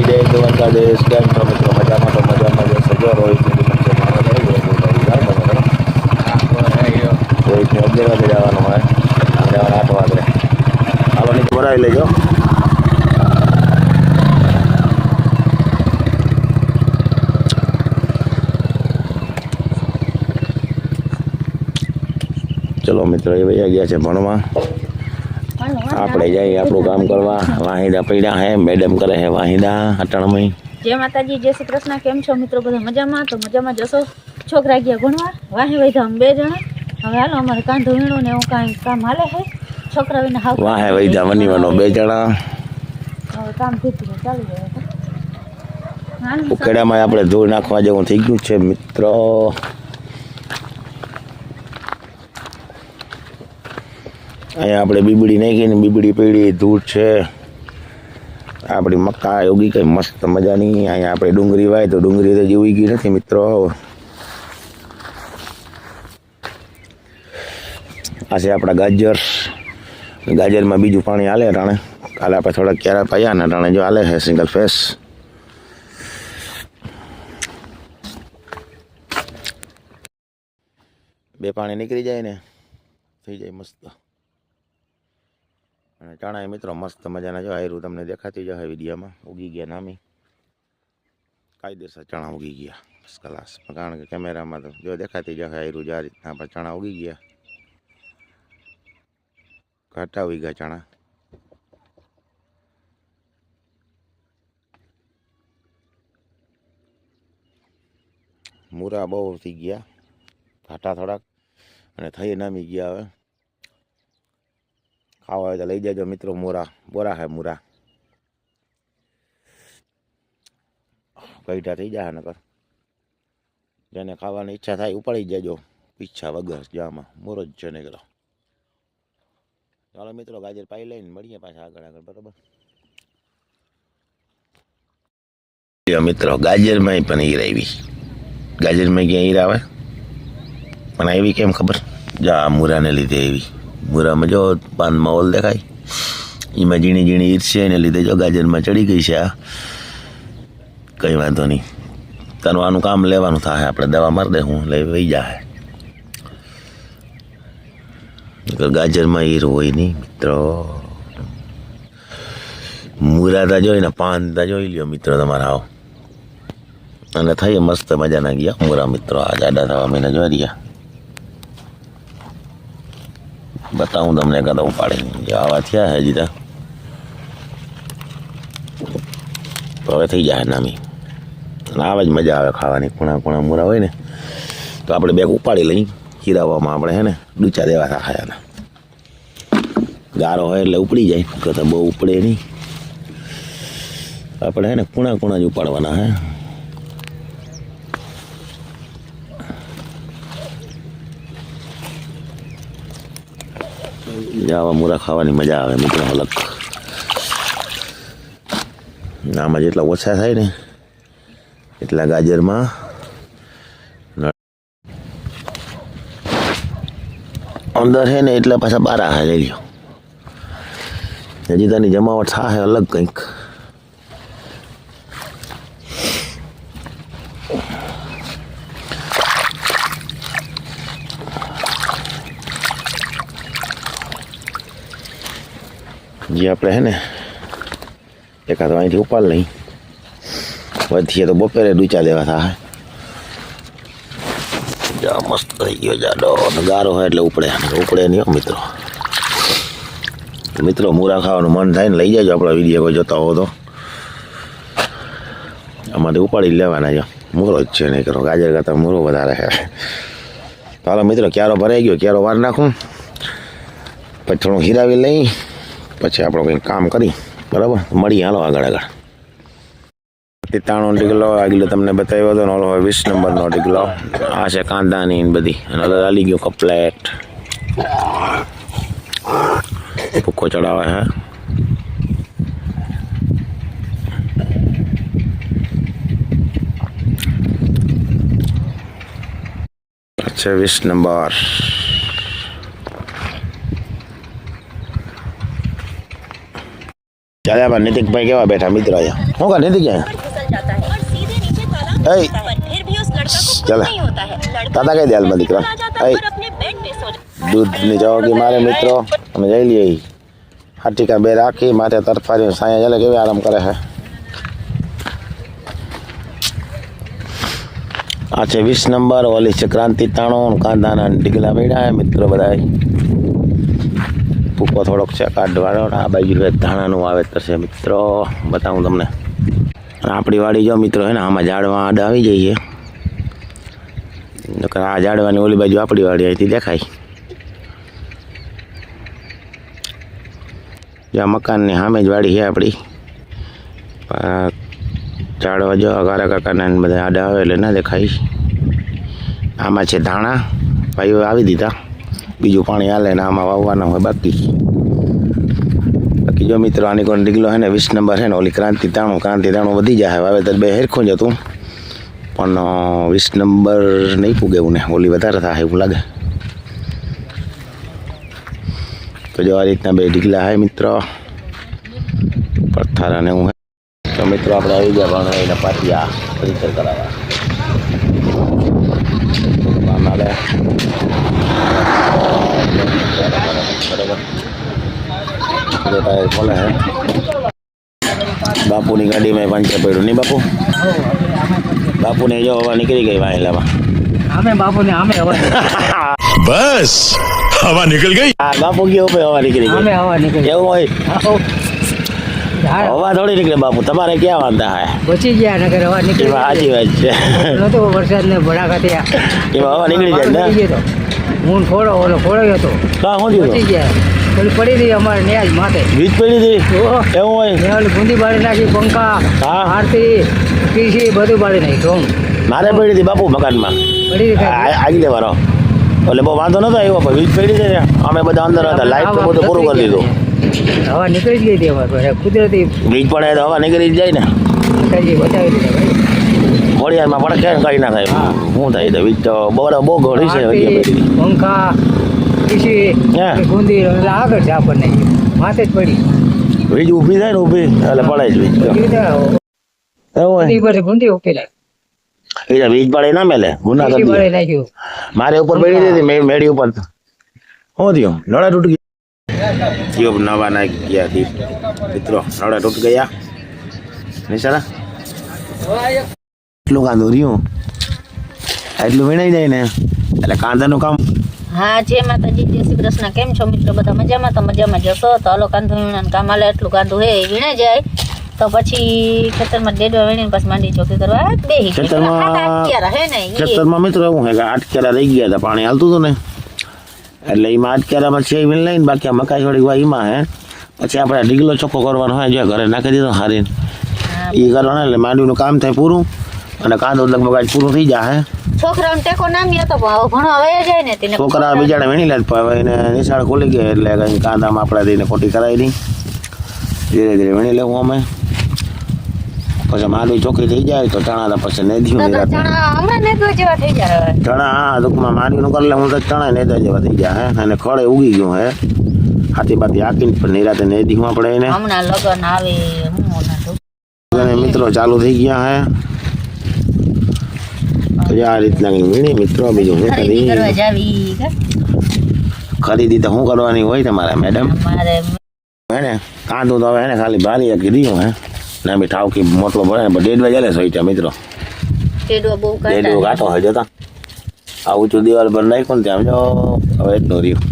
જય દ્વારકાધીશ. કેમ છો મિત્રો? મજામાં તો મજામાં જશે. જો રોહિતની રોહિતને 11 વાગે જવાનું હોય, આપણે 8 વાગે. હાલો નીચે ભરાવી લેજો. ચલો મિત્રો, એ વૈયા ગયા છે ભણવા. આપણે જઈએ આપણું કામ કરવા. વાહિદા પડ્યા હે, મેડમ કરે હે વાહિદા અટણમય. જય માતાજી, જય શ્રી કૃષ્ણ. કેમ છો મિત્રો? બધા મજામાં? તો મજામાં જશો. છોકરા ગયા ભણવા, વાહી વૈધા અમે 2 જણા. હવે હાલો અમારે કાંધો વીણો ને એવું કાંઈ કામ હાલે છે. છોકરા વિના હાવ વાહે વૈધા વનીવાનો 2 જણા. હવે કામ ધીરે ચાલુ જાય. ઉકેડામાં આપણે ધૂળ નાખવા જેવું થઈ ગયું છે મિત્રો. અહીંયા આપણે બીબડી નાખીને બીબડી પડી ધૂળ છે. આપણી મક્કા ઉગી કઈ મસ્ત મજાની. અહીંયા આપણે ડુંગળી વાય તો ડુંગળી તો હજી ઉગી નથી મિત્રો. આ છે આપણા ગાજર. ગાજરમાં બીજું પાણી હાલે ટાણે. કાલે આપણે થોડાક ક્યારા પાયા ને ટાણે જો હાલે છે સિંગલ ફેસ. બે પાણી નીકળી જાય ને થઈ જાય મસ્ત. અને ચણા મિત્રો મસ્ત મજાના જો આયરું તમને દેખાતી જશે વિડીયોમાં. ઉગી ગયા નામી કાયદેસર ચણા ઉગી ગયા ફર્સ્ટ ક્લાસ. કારણ કે કેમેરામાં તો જો દેખાતી જશે આયરું જ આ રીતના આપણે ચણા ઉગી ગયા. ઘાટા ઉગી ગયા ચણા. મૂરા બહુ થઈ ગયા, ઘાટા થોડાક અને થઈ નામી ગયા. હવે ખાવા હોય તો લઈ જજો મિત્રો. મોરા બોરા હે મૂરા. ગઈઢા થઈ જાય નકર. જેને ખાવાની ઈચ્છા થાય ઉપાડી જજો. ઈચ્છા વગર જામાં મોરો જ છે નીકળો. ચાલો મિત્રો, ગાજર પાઈ લઈને મળીએ પાછા આગળ બરોબર. મિત્રો ગાજરમાં પણ હીર આવી. ગાજરમાં ક્યાં હીર આવે પણ આવી કેમ ખબર? જા મૂરાને લીધે આવી. મૂરામાં જો પાનમાં ઓલ દેખાય, એમાં ઝીણી ઝીણી ઈર છે એને લીધે જો ગાજરમાં ચડી ગઈ છે. આ કંઈ વાંધો નહીં, તરવાનું કામ લેવાનું થાય. આપણે દવા મારી દે હું લઈ વહી જાય. ગાજરમાં ઈર હોય નહીં મિત્રો. મૂરાતા જોઈ ને પાનતા જોઈ લ્યો મિત્રો તમારા. આવો અને થઈ મસ્ત મજાના ગયા મૂરા મિત્રો. આ જાડા થવા મહિના જોઈ રહ્યા. બતાવું તમને કદા ઉપાડીને આવા થયા હજી તો. હવે થઈ જાય નામી. આવે જ મજા આવે ખાવાની. ખૂણા ખૂણા મૂરા હોય ને તો આપણે બેગ ઉપાડી લઈ ખીરાવામાં આપણે હે ને ડૂચા દેવા ખાયાના. ગારો હોય એટલે ઉપડી જાય તો બહુ ઉપડે નહીં. આપણે હે ને ખૂણા ખૂણા જ ઉપાડવાના હે. આવા મૂરા ખાવાની મજા આવે મિત્રો અલગ. આમાં જેટલા ઓછા થાય ને એટલા ગાજરમાં અંદર છે ને એટલા પાછા બારા હે. લઈ લ્યો હજી તાની જમાવટ થાય અલગ કંઈક. જે આપણે હે ને એકાદ અહીંથી ઉપાડ લઈ વધીએ તો બપોરે ડૂચા દેવા થાય. જા મસ્ત થઈ ગયો જાડો. ગારો હોય એટલે ઉપડે નહીં મિત્રો. મિત્રો મૂરા ખાવાનું મન થાય ને લઈ જાજો આપણા વિડીયો કોઈ જોતા હો તો. અમારે ઉપાડી લેવાના જો મૂરો જ છે નહીં કરો. ગાજર કરતાં મૂરો વધારે છે. ચાલો મિત્રો, ક્યારો ભરાઈ ગયો. ક્યારો વાર નાખું પછી થોડું હીરાવી લઈ પછી આપણું કંઈક કામ કરી બરાબર. મળી હાલો આગળ. 93 ઢીકલો આગળ તમને બતાવ્યો હતો. ઓલો 20 નંબરનો ઢીકલો. આ છે કાંદાની બધી. અને હાલી ગયો કપલેટ. ભૂકો ચડાવે હે. છે 20 નંબર. ચાલે આમાં નીતિકભાઈ કેવા બેઠા મિત્ર અહીંયા હું કા નીતિક ક્યાં એ ચાલે દાદા કઈ દે હાલમાં દીકરા એ દૂધની જવાગી મારે મિત્રો અમે જઈ લઈએ હાટીકા બે રાખી માથે તરફારી સાયા ચાલે કેવી આરામ કરે છે આ છે 20 નંબર ઓલી છે ક્રાંતિ તાણો કાંદાના ડીગલા પડ્યા હે મિત્રો બધા ભૂકો થોડોક છે કાઢવાળો આ બાજુ ધાણાનું વાવેતર છે મિત્રો બતાવું તમને અને આપણી વાડી જો મિત્રો હે ને આમાં ઝાડવા આડા આવી જઈએ નકર આ ઝાડવાની ઓલી બાજુ આપણી વાડી અહીંથી દેખાય જ્યાં મકાનની સામે જ વાડી છે આપણી ઝાડવા જો અગારા કાકાના બધા આડા આવે એટલે ના દેખાય આમાં છે ધાણા ભાઈઓ આવી દીધા બીજું પાણી હાલે ને આમાં વાવવાના હોય બાકી જો મિત્રો આની કોણ ડીગલો છે ને 20 નંબર છે ને ઓલી ક્રાંતિ તાણું વધી જાય વાવેતર બે હેરખું જ હતું પણ 20 નંબર નહીં પૂગે એવું ને ઓલી વધારે થાય એવું લાગે તો જો આ રીતના બે ડીગલા છે મિત્રો પથ્થર અને હું તો મિત્રો આપણે આવી ગયા પણ એના પાટિયા પરિચય કરાવવા લે બરાબર ખોલે હે બાપુની ગાડીમાં પંચર પડ્યું નહીં બાપુને જો હવા નીકળી ગઈ વાહેલામાં बस हवा निकल गई। હા બાપુ ગયો હવા નીકળી ગઈ એવું હોય હવા થોડી નીકળે બાપુ તમારે ક્યાં વાંધા હે બચી ગયા નગર હવા નીકળી એમાં સાચી વાત છે નતો વરસાદ ને ભડાકા થયા એમાં હવા નીકળી જાય ને હું ફોડ્યો હતો કાં શું બચી થયું ગયા પેલી પડી હતી અમારે ન્યાજ માથે વીજ પડી હતી ઓહો. એવું હોય ન્યાજ ગુંદી બાળી નાખી પંખા હા. આરતી પીસી બધું બાળી નાખી ઢોંગ મારે પડી હતી બાપુ મકાનમાં પડી હતી કાંઈ. આગી દેવાનો એટલે બહુ વાંધો નતો આવ્યો પણ વીજ પડી હતી ને અમે બધા અંદર હતા લાઈટ તો બધું પૂરું કરી દીધું હવા નીકળી જ ગઈ હતી અમારે કુદરતી વીજ પડે તો હવા નીકળી જ જાય ને બચાવી દીધા ભાઈ ઘોડિયારમાં પડે ક્યાં કાઢી ના થાય શું થાય તો વીજ તો બહુ ઘોડી છે આરતી, પંખા પીસી હા. ગુંદી એટલે આગળ છે આપણને માથે જ પડી વીજ ઊભી થાય ને ઊભી એટલે પડે જ વીજ તો. એવું હોય ગુંદી ઉકેલાય એટલે વીજ પડે ના મેલે ગુના કરી બાળી દે નાખ્યું મારે ઉપર પડી હતી મેળી ઉપર શું થયું નળા તૂટી ગયા નવા નાખી ગયા દીપ મિત્રો નળા તૂટી ગયા નિશાળા એટલું કાંદું રહ્યું એટલું વીણાઈ જાય ને એટલે કાંદાનું કામ હા જય માતાજી જય શ્રી કૃષ્ણ કેમ છો મિત્રો બધા મજામાં તો મજામાં જશો તો હાલો કાંધું વીણાનું કામ હાલે એટલું કાંધું હે એ વીણાઈ જાય તો પછી ખેતરમાં ડેડવા વીણીને પાછી માંડી ચોકી કરવા બેહી ખેતરમાં મિત્રો એવું છે કે 8 કેરા રહી ગયા હતા પાણી હાલતું હતું ને એટલે એમાં 8 કેરામાં 6 વીણ લઈને બાકી આ મકાઈ થોડીક વા એમાં હે પછી આપણે ઢીગલો ચોખ્ખો કરવાનો હોય જો ઘરે નાખી દીધો હારીને એ કરવાનો એટલે માંડવીનું કામ થાય પૂરું અને કાંદો લગભગ આજ પૂરું થઈ જાય છોકરાઓને ટેકો નામી હતો પણ હવે ઘણો વયા જાય ને તેને છોકરા બિચારા વીણી લે હવે એને નિશાળ ખોલી ગઈ એટલે કંઈ કાંદામાં આપણે દઈને ખોટી કરાવી નહીં ધીરે ધીરે વીણી લેવું અમે પછી માંડવી ચોખ્ખી થઈ જાય તો ચણા તો પછી નેધ્યું નિરાતે ચણા હમણાં નેદવા જેવા થઈ જાય હવે ચણા હા ટૂંકમાં માંડવીનું કરી લે હું તો ચણા નેદા જેવા થઈ જાય હે અને ખડે ઉગી ગયું હે હાથી બાથી આકીને પણ નિરાતે નેધ્યું આપણે એને હમણાં લગન આવે અને મિત્રો ચાલુ થઈ ગયા હે તો આ રીતના કંઈક વીણી મિત્રો બીજું શું ખરીદી કરવા કરી જાવી ખરીદી તો શું કરવાની હોય તમારે મેડમ મારે હે ને કાંદું તો હવે હે ને ખાલી ભારી એક રહ્યું હે ને બી ઠાવકી મોટલો ભરે ને પણ ડેડવા ચાલે સોઈટા મિત્રો ટેડવા બહુ ડેડવો કાઢા કાંટો હોય જોતા આ ઊંચું દિવાલ પર નાખ્યું ને ત્યાં જો હવે એટલું રહ્યું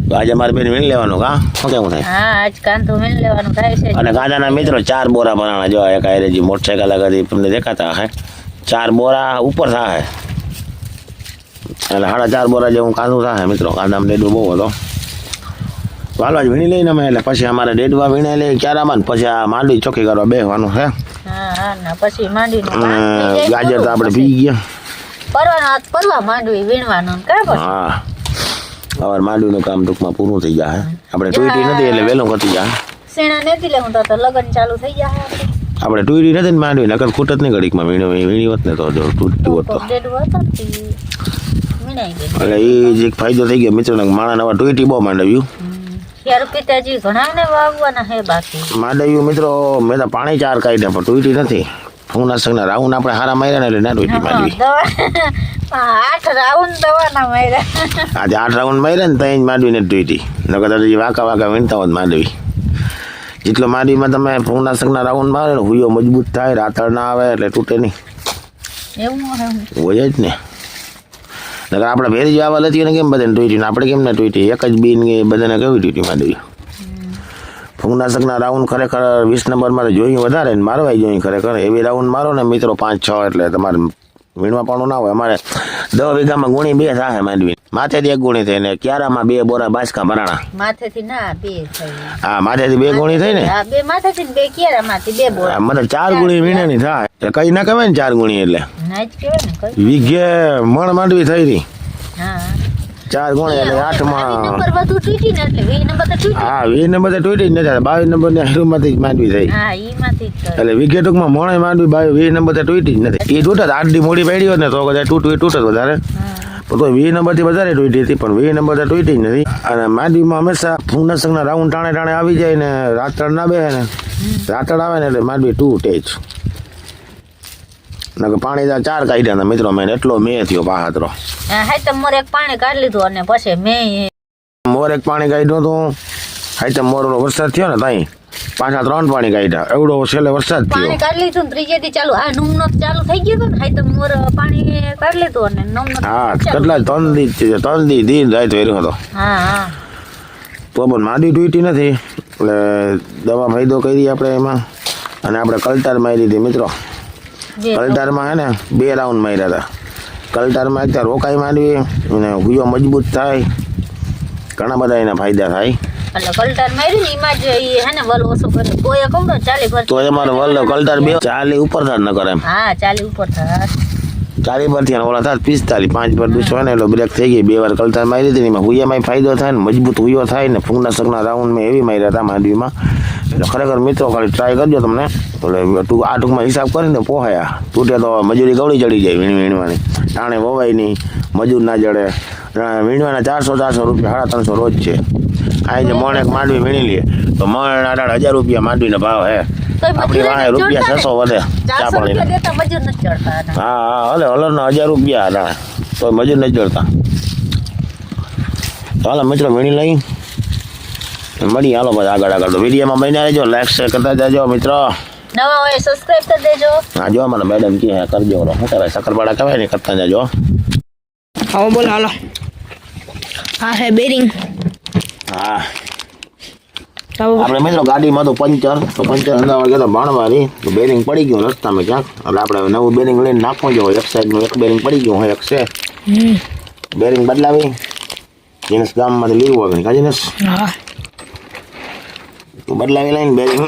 તો આજે મારે બેન વીણી લેવાનું કા શું કેવું થાય હા આજ કાંધું મીન લેવાનું થાય છે અને કાંદાના મિત્રો 4 બોરા બનાવવાના જો એક આયરેજી મોટરસાઇકલ આગળ તમને દેખાતા હે 4 બોરા ઉપર થાય એટલે 4.5 બોરા જેવું કાંદું થાય મિત્રો કાંદામાં ડેડવો બહુ હતો તો હાલો આજ વીણી લઈને અમે એટલે પછી અમારે ડેડવા વીણે લઈ ક્યારામાં ને પછી આ માંડવી ચોખ્ખી કરવા બેસવાનું હે હા હા ના પછી માંડીનું કામ થઈ અને જાય ગાજર તો આપણે પી ગયા પરવા માંડવી વીણવાનું કા પછી હા હવે માંડવીનું કામ ટૂંકમાં પૂરું થઈ જાય આપણે ટુઈટી નથી એટલે વહેલું કરતી જાય સેણા નથી લે હું તો લગન ચાલુ થઈ જાય આપણે ટુઈટી નથી ને માંડવી નકર ખૂટ જ નહીં ઘડીકમાં વીણી હોત ને તો જો તૂટતી હોત તો ડેડવો હતો ને તે વીણાઈ ગયું એટલે એ જે ફાયદો થઈ ગયો મિત્રોને માણસ હવે ટુઈટી બહુ માંડવ્યું ક્યારે પિતાજી ઘણા ને વાવવાના હે બાકી. માંડવ્યું મિત્રો મેં તો પાણી 4 કાઢ્યા પણ તૂટી નથી. ફૂગનાશકના રાઉન્ડ આપણે હારા માર્યા ને એટલે ના તૂટી માંડવી. દવા 8 રાઉન્ડ દવાના માર્યા. આજે 8 રાઉન્ડ માર્યા ને ત્યાં જ માંડવી નથી તૂટી. નકર તો હજી વાંકા વીણતા હોત માંડવી. જેટલો માંડવીમાં તમે ફૂગનાશકના રાઉન્ડ મારે ને હુયો મજબૂત થાય, રાતળ ના આવે એટલે તૂટે નહીં. એવું હોય જ ને. નકર આપણે ભેરી જવા લતી ને કેમ બધાને તૂટી ને આપણે કેમ ના તૂટી? એક જ બીન બધાને કેવી તૂટી માંડવી? ફૂગનાશકના રાઉન્ડ ખરેખર 20 નંબરમાં જોઈ વધારે ને મારવાય જોઈએ ખરેખર. એવી રાઉન્ડ મારો ને મિત્રો 5-6 એટલે તમારે વીણવા પણ ના હોય. અમારે 10 વીઘામાં ગુણી 2 થાય માંડવી. માથેથી 1 ગુણી થઈ ને ક્યારામાં 2 બોરા બાસકા ભરાણા. માથેથી ના 2 થઈ. હા માથેથી 2 ગુણી થઈ ને. હા 2 માથેથી 2 ક્યારામાંથી 2 બોરા. મતલબ 4 ગુણી વીણેની થાય. કઈ ના કહેવાય ને 4 ગુણી એટલે. ના જ કહેવાય ને કઈ. વીઘે મણ માંડવી થઈ રહી. હા 4 ગુણી એટલે 8માં. નંબર બધું તૂટી ને એટલે 20 નંબર તો તૂટી. હા 20 નંબર તો તૂટી જ નથી. 22 નંબરની હારુમાંથી જ માંડવી થઈ. હા ઈમાંથી જ એટલે વીઘે ટૂંકમાં મણે માંડવી 20 નંબર તો તૂટી જ નથી. એ તૂટત 8 દી મોડી પડી હોત ને તો કદાચ તૂટત વધારે. પણ તો 20 નંબરથી વધારે તૂટી હતી પણ 20 નંબર તો તૂટી જ નથી. અને માંડવીમાં હંમેશા ફૂગનાશકના રાઉન્ડ ટાણે આવી જાય ને રાતળ ના બે ને રાતળ આવે ને એટલે માંડવી તૂટે જ. નકર પાણી 4 કાઢ્યા હતા મિત્રો મેં એટલો મેં થયો પાહાતરો. હા તો મોર એક પાણી કાઢી લીધું અને પછી મેં મોર એક પાણી કાઢ્યું હતું. હાઈ મોરનો વરસાદ થયો ને ત્યાં પાછા 3 પાણી કાઢ્યા. એવડો છેલ્લે વરસાદ થયો. પાણી કાઢી લીધું ત્રીજે દી ચાલુ આ નમનો ચાલુ થઈ ગયો હતો ને હાઈ તો મોર પાણી કાઢી લીધું અને નમનો. હા કેટલા 3 દી દિન રાત વેર્યો હતો. હા તો પણ માંડવી તૂટી નથી એટલે દવા ફાયદો કરી આપણે એમાં. અને આપણે કલ્ટાર મારી હતી મિત્રો. કલ્ટારમાં હે ને 2 રાઉન્ડ માર્યા હતા. કલ્ટારમાં અત્યારે રોકાઈ માંડવી અને હુયો મજબૂત થાય. ઘણા બધા એના ફાયદા થાય. એટલે કલ્ટાર માર્યું ને એમાં જ ઈ હે ને વલ ઓછો કરે કોઈ કહું ને 40 તો એમાં વલ્લો કલ્ટાર 40 ઉપર થાય ન કરે એમ. હા 40 ઉપર થાય. 40 પરથી ઓલા થાય 45 5 પર દુસો ને એટલે બ્રેક થઈ ગઈ. 2 વાર કલ્ટાર મારી હતી એમાં હુયામાં ફાયદો થાય ને મજબૂત હુયો થાય ને ફૂગનાશકના રાઉન્ડ મેં એવી માર્યા હતા માંડવીમાં. એટલે ખરેખર મિત્રો ખાલી ટ્રાય કરજો તમને. એટલે આ ટૂંકમાં હિસાબ કરીને પોહાયા. તૂટે તો મજૂરી ગવડી ચડી જાય વીણવાની. ટાણે વવાય નહીં, મજૂર ના જડે. વીણવાના 400 રૂપિયા 350 રોજ છે. આ જે મણ એક માંડવી વીણી લઈએ તો મણ 1000 રૂપિયા માંડવીનો ભાવ હે. આપણી વાહે રૂપિયા 600 વધે ચા પાણી. હા હલે હલરના 1000 રૂપિયા હતા તો મજૂર નથી જડતા. ચાલો મિત્રો વીણી લઈ મળી. હાલો પછી આગળ તો વિડીયોમાં બન્યા રહેજો. લાઈક શેર કરતા જાજો મિત્રો. નવા હોય સબસ્ક્રાઇબ કરી દેજો. હા જો મને મેડમ કે કરજો. શું કહેવાય શક્કરપાડા કહેવાય ને કરતા જાજો. હા બોલ હાલો. હા હે બેરિંગ. હા આપણે મિત્રો ગાડીમાં તો પંચર અંદાવા ગયા ભાણવારી તો બેરિંગ પડી ગયું રસ્તામાં ક્યાંક. એટલે આપણે નવું બેરિંગ લઈને નાખવું જોઈએ. એક સાઈડનું એક બેરિંગ પડી ગયું હોય એક છે. બેરિંગ બદલાવી જીનસ ગામમાંથી લીધું હોય કાજીનસ હા બદલાવી લઈને બેરિંગ